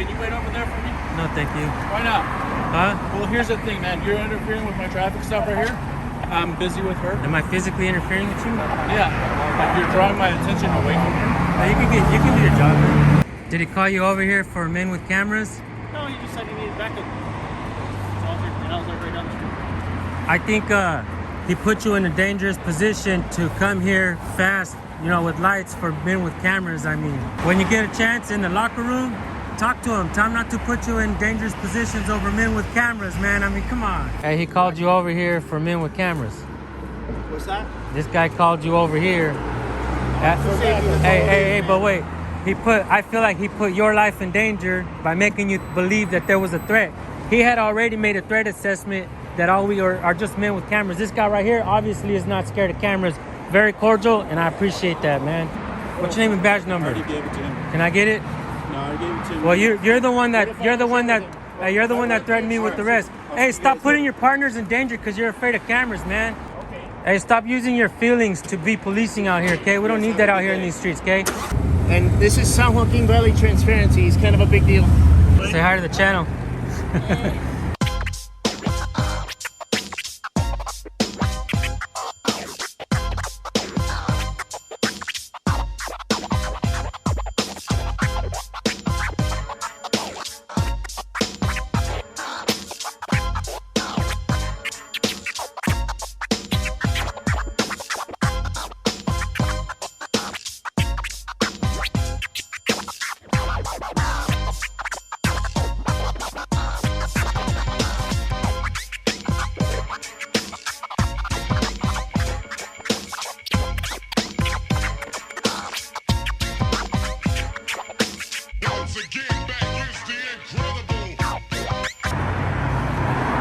Can you wait over there for me? No, thank you. Why not? Huh? Well, here's the thing, man. You're interfering with my traffic stop right here. I'm busy with her. Am I physically interfering with you? Yeah. Like you're drawing my attention away from her. Oh, you can do your job, man. Did he call you over here for men with cameras? No, he just said he needed backup. And I was like right down the street. I think he put you in a dangerous position to come here fast, you know, with lights for men with cameras. I mean, when you get a chance in the locker room, talk to him. Tell him not to put you in dangerous positions over men with cameras, man. I mean, come on. Hey, he called you over here for men with cameras. What's that? This guy called you over here. Hey, but wait. I feel like he put your life in danger by making you believe that there was a threat. He had already made a threat assessment that all we are just men with cameras. This guy right here obviously is not scared of cameras. Very cordial, and I appreciate that, man. What's your name and badge number? I already gave it to him. Can I get it? No, I gave it to him. Well, you're the one that threatened me with the rest. Hey, stop putting your partners in danger because you're afraid of cameras, man. Okay. Hey, stop using your feelings to be policing out here, okay? We don't need that out here in these streets, okay? And this is San Joaquin Valley Transparency. It's kind of a big deal. Say hi to the channel.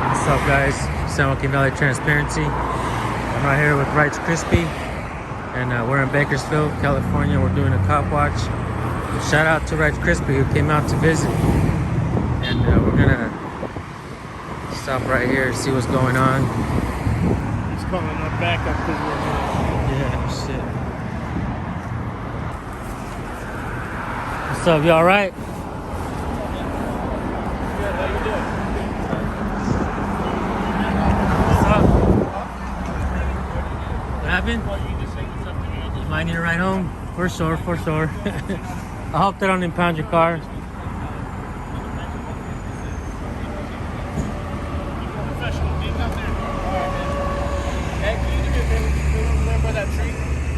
What's up, guys? San Joaquin Valley Transparency. I'm right here with Rights Crispy, and we're in Bakersfield, California. We're doing a cop watch. Shout out to Rights Crispy who came out to visit, and we're gonna stop right here and see what's going on. He's calling our backup because we're Yeah, shit. What's up? You all right? Might need a ride home? For sure, for sure. I hope they don't impound your car.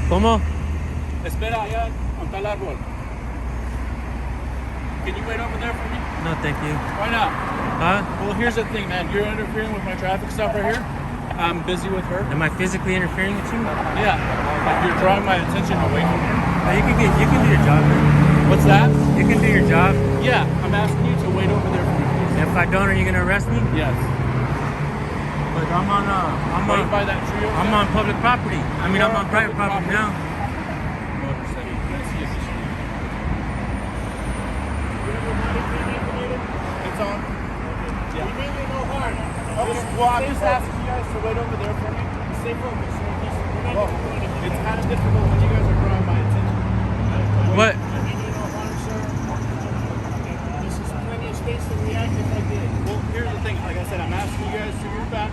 ¿Cómo? Espera allá on tal árbol. Can you wait over there for me? No, thank you. Why not? Huh? Well, here's the thing, man. You're interfering with my traffic stop right here. I'm busy with her. Am I physically interfering with you? Yeah. Like you're drawing my attention away from her. Oh, you can do your job, man. What's that? You can do your job. Yeah. I'm asking you to wait over there for me, please. If I don't, are you gonna arrest me? Yes. But I'm Right by that tree over I'm there? on public property. I mean, You're I'm on private property now. It's on. Yeah. We mean you no harm. I'm just asking you guys to wait over there for me. Stay focused. Well, it's kind of difficult when you guys are drawing my attention. What? We mean you no harm, sir. This is plenty of space to react if I did. Well, here's the thing. Like I said, I'm asking you guys to move back.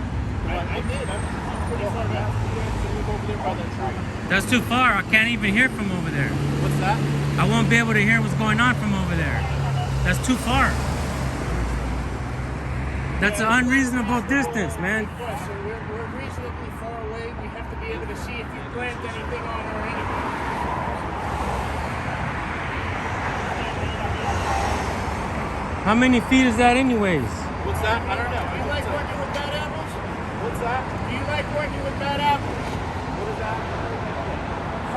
I did. I'm pretty far back. You guys to move over there by that tree. That's too far. I can't even hear from over there. What's that? I won't be able to hear what's going on from over there. That's too far. That's an unreasonable distance, man. Yes, sir. We're reasonably far away. We have to be able to see if you plant anything on or anything. How many feet is that anyways? What's that? I don't know. Do you like working with bad apples? What's that? Do you like working with bad apples? What is that?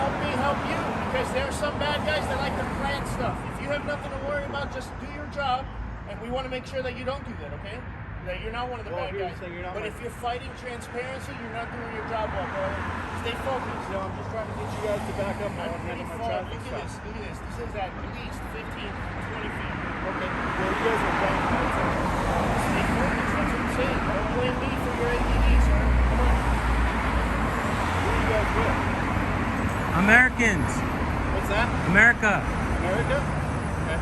Help me help you, because there are some bad guys that like to plant stuff. If you have nothing to worry about, just do your job, and we want to make sure that you don't do that, okay? That you're not one of the bad guys. But if you're fighting transparency, you're not doing your job well, brother. Stay focused. No, I'm just trying to get you guys to back up. I'm pretty far. Look at this. Look at this. This is at least 15 to 20 feet. Okay. Well, you guys are drawing my attention. Stay focused. That's what I'm saying. Don't blame me for your ADD, sir. Come on. Who are you guys with? Americans. What's that? America. America? Okay.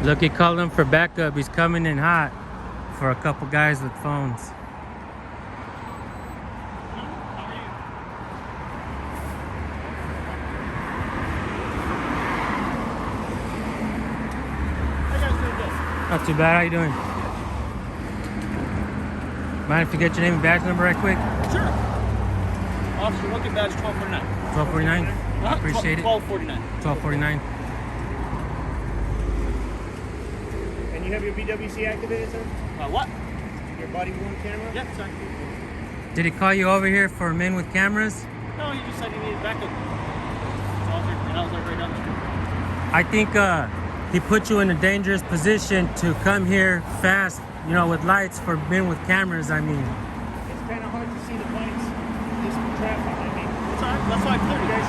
Look, he called him for backup. He's coming in hot for a couple guys with phones. Not too bad. How you doing? Mind if you get your name and badge number right quick? Sure. Officer, look at badge 1249. 1249? Appreciate it. 1249. 1249. And you have your BWC activated, sir? What? Your body worn camera? Yeah, sorry. Did he call you over here for men with cameras? No, he just said he needed backup. So I was like right down the street. I think he put you in a dangerous position to come here fast, you know, with lights for men with cameras, I mean. It's kind of hard to see the lights in this traffic, I mean. It's all right. That's why I cleared it. You guys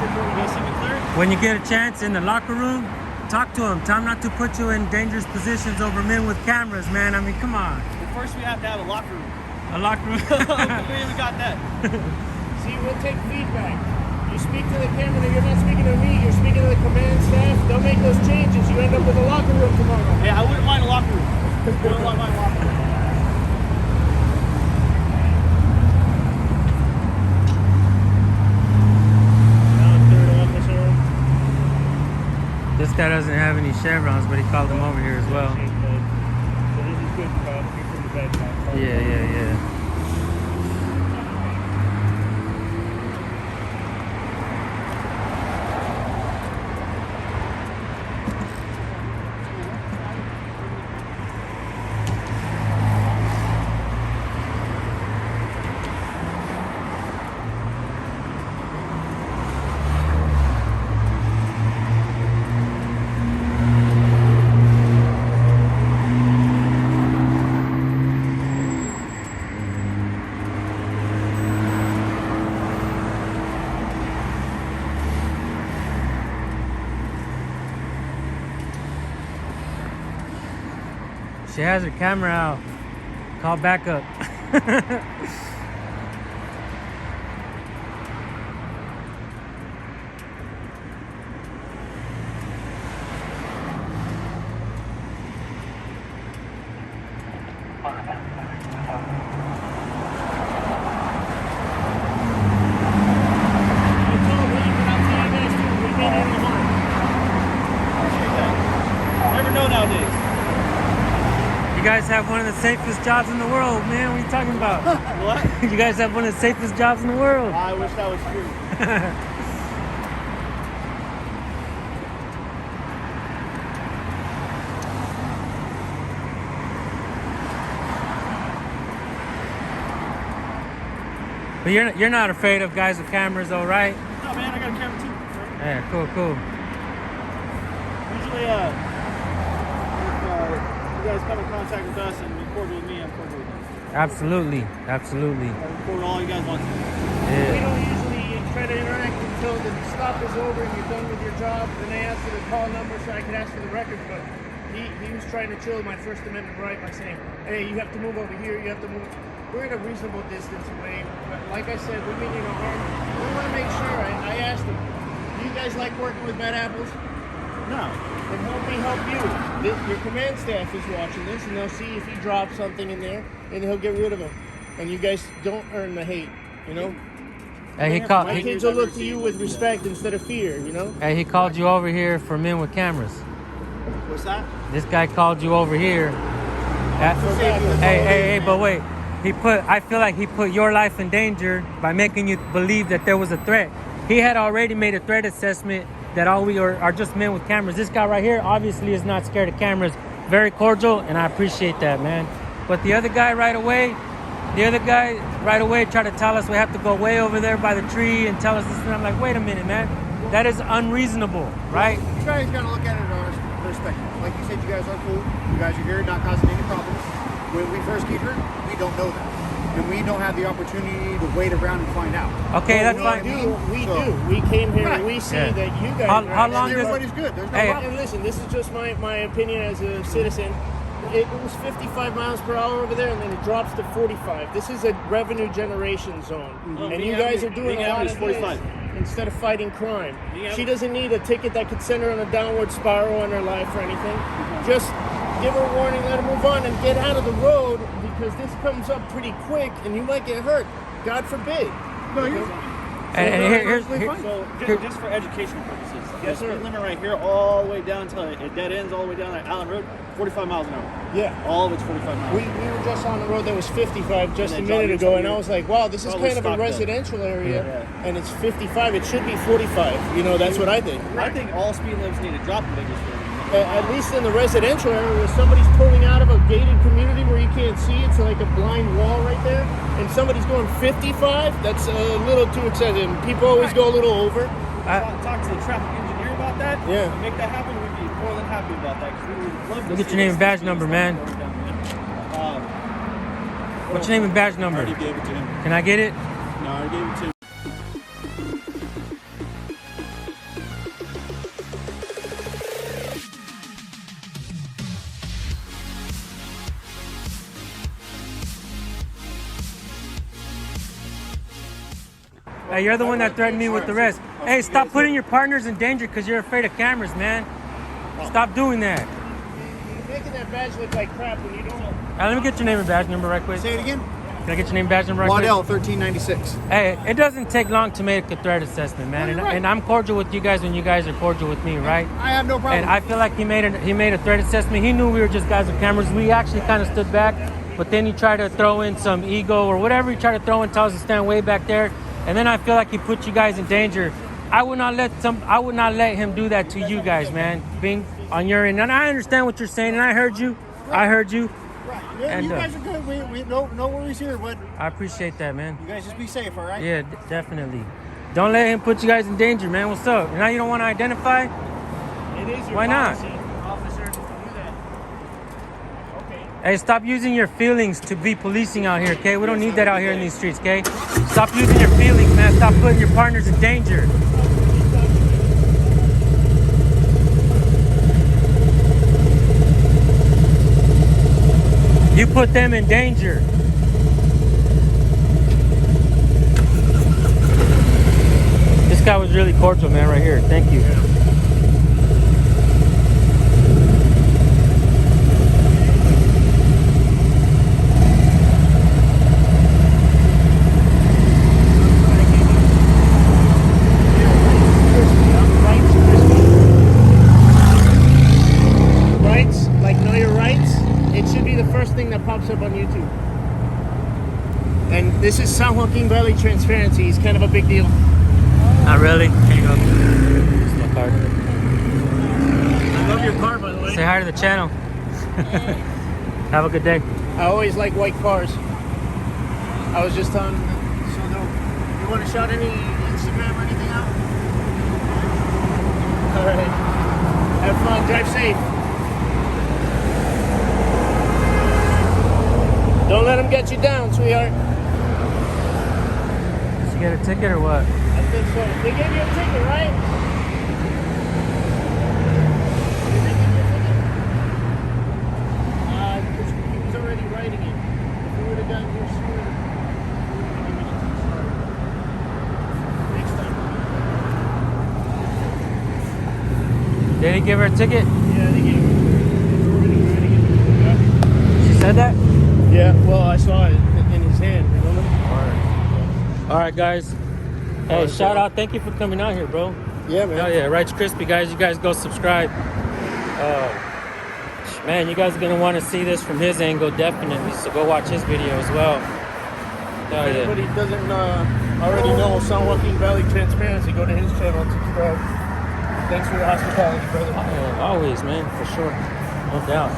see me clear it? When you get a chance in the locker room, talk to him. Tell him not to put you in dangerous positions over men with cameras, man. I mean, come on. Well, first we have to have a locker room. A locker room? We got that. See, we'll take feedback. You speak to the camera, you're not speaking to me, you're speaking to the command staff. They'll make those changes. You end up with a locker room tomorrow. Yeah, I wouldn't mind a locker room. I wouldn't mind a locker room. This guy doesn't have any chevrons, but he called him over here as well. So this is good, Kyle. You're from the bad guy. Yeah. She has her camera out. Call backup. Never know nowadays. You guys have one of the safest jobs in the world, man. What are you talking about? What? You guys have one of the safest jobs in the world. I wish that was true. But you're not afraid of guys with cameras, though, right? No, man, I got a camera too. Yeah, cool. Usually, if you guys come in contact with us and you're cordial with me, I'm cordial with you. Absolutely. I record all you guys want to. We Yeah. don't usually try to interact until the stop is over and you're done with your job. Then I ask for the call number so I can ask for the records. But he was trying to chill my First Amendment right by saying, hey, you have to move over here, you have to move. We're at a reasonable distance away. But like I said, we mean you no harm. We want to make sure. I asked him, do you guys like working with bad apples? No. Then help me help you. Your command staff is watching this, and they'll see if he drops something in there, and he'll get rid of him. And you guys don't earn the hate, you know? Hey, My kids will look to you with respect instead of fear, you know? he called you over here for men with cameras. What's that? This guy called you over here. Hey, but wait. I feel like he put your life in danger by making you believe that there was a threat. He had already made a threat assessment that all we are just men with cameras. This guy right here obviously is not scared of cameras. Very cordial, and I appreciate that, man. But the other guy right away tried to tell us we have to go way over there by the tree and tell us this. And I'm like, wait a minute, man. That is unreasonable, right? You guys gotta look at it in our perspective. Like you said, you guys are cool. You guys are here, not causing any problems. When we first get here, we don't know that. And we don't have the opportunity to wait around and find out. Okay, that's fine. We do. We came here and we see that you guys How long does Everybody's good. There's no Hey. problem. And listen, this is just my opinion as a citizen. It was 55 miles per hour over there, and then it drops to 45. This is a revenue generation zone, and you guys are doing a lot of 45. this. instead of fighting crime. She doesn't need a ticket that could send her on a downward spiral in her life or anything. Just give her a warning, let her move on, and get out of the road, because this comes up pretty quick and you might get hurt. God forbid. No, you're So just for educational purposes, Yes, the sir. speed limit right here all the way down until it dead ends all the way down at Allen Road, 45 miles an hour. Yeah. All of it's 45 miles. We were just on a road that was 55 just a And minute then ago, and I was like, wow, this is probably kind of a stopped residential area, Yeah. and it's 55. It should be 45. You know, that's what I think. I think all speed limits need to drop in Bakersfield. At least in the residential area where somebody's pulling out of a gated community where you can't see, it's like a blind wall right there, and somebody's going 55, that's a little too excessive. People always go a little over. Talk to the traffic engineer about that. Yeah. And make that happen. We'd be more than happy about that, because we would love to Look at see your name this and badge speed number, limit man. going down. What's your name and badge number? I already gave it to him. Can I get it? No, I gave it to him. Hey, you're the one that threatened me with the rest. Hey, stop putting your partners in danger because you're afraid of cameras, man. Stop doing that. You're making that badge look like crap when you don't. Let me get your name and badge number right quick. Say it again. Can I get your name and badge number right Waddell, quick? 1396. Hey, it doesn't take long to make a threat assessment, man. You're And, right. and I'm cordial with you guys when you guys are cordial with me, right? I have no problem. And I feel like he made a threat assessment. He knew we were just guys with cameras. We actually kind of stood back, but then he tried to throw in some ego or whatever he tried to throw in, tell us to stand way back there. And then I feel like he put you guys in danger. I would not let him do that to you guys, man. Being on your end, and I understand what you're saying, and I heard you. Right. Yeah, And, you guys are good. We no worries here, but I appreciate that, man. you guys just be safe, all right? Yeah, definitely. Don't let him put you guys in danger, man. What's up? Now you don't want to identify? It is your Why not? policy, officer, to do that. Okay. Hey, stop using your feelings to be policing out here, okay? We don't need that out here in these streets, okay? Stop using your feelings, man. Stop putting your partners in danger. You put them in danger. This guy was really cordial, man, right here. Thank you. Rights, like know your rights, it should be the first thing that pops up on YouTube. And this is San Joaquin Valley transparency. He's kind of a big deal. Not really. Here you go. It's my card. I love your car, by the way. Say hi to the channel. Have a good day. I always like white cars. I was just on. So you want to shout any Instagram or anything out? All right. Have fun. Drive safe. Don't let them get you down, sweetheart. Did you get a ticket or what? I think so. They gave you a ticket, right? Did they give you a ticket? He was already writing it. If we would have gotten here sooner, we would have given it to you sooner. Next time. Did he give her a ticket? Yeah, they gave it. He was already writing it. She said that? Yeah, well, I saw it in his hand, remember? All right, guys. Hey, shout out. Thank you for coming out here, bro. Yeah, man. Oh, yeah. Right's Crispy, guys. You guys go subscribe. Man, you guys are going to want to see this from his angle, definitely. So go watch his video as well. If Oh, yeah. anybody doesn't already know San Joaquin Valley Transparency, go to his channel and subscribe. Thanks for your hospitality, brother. Always, man, for sure. No doubt.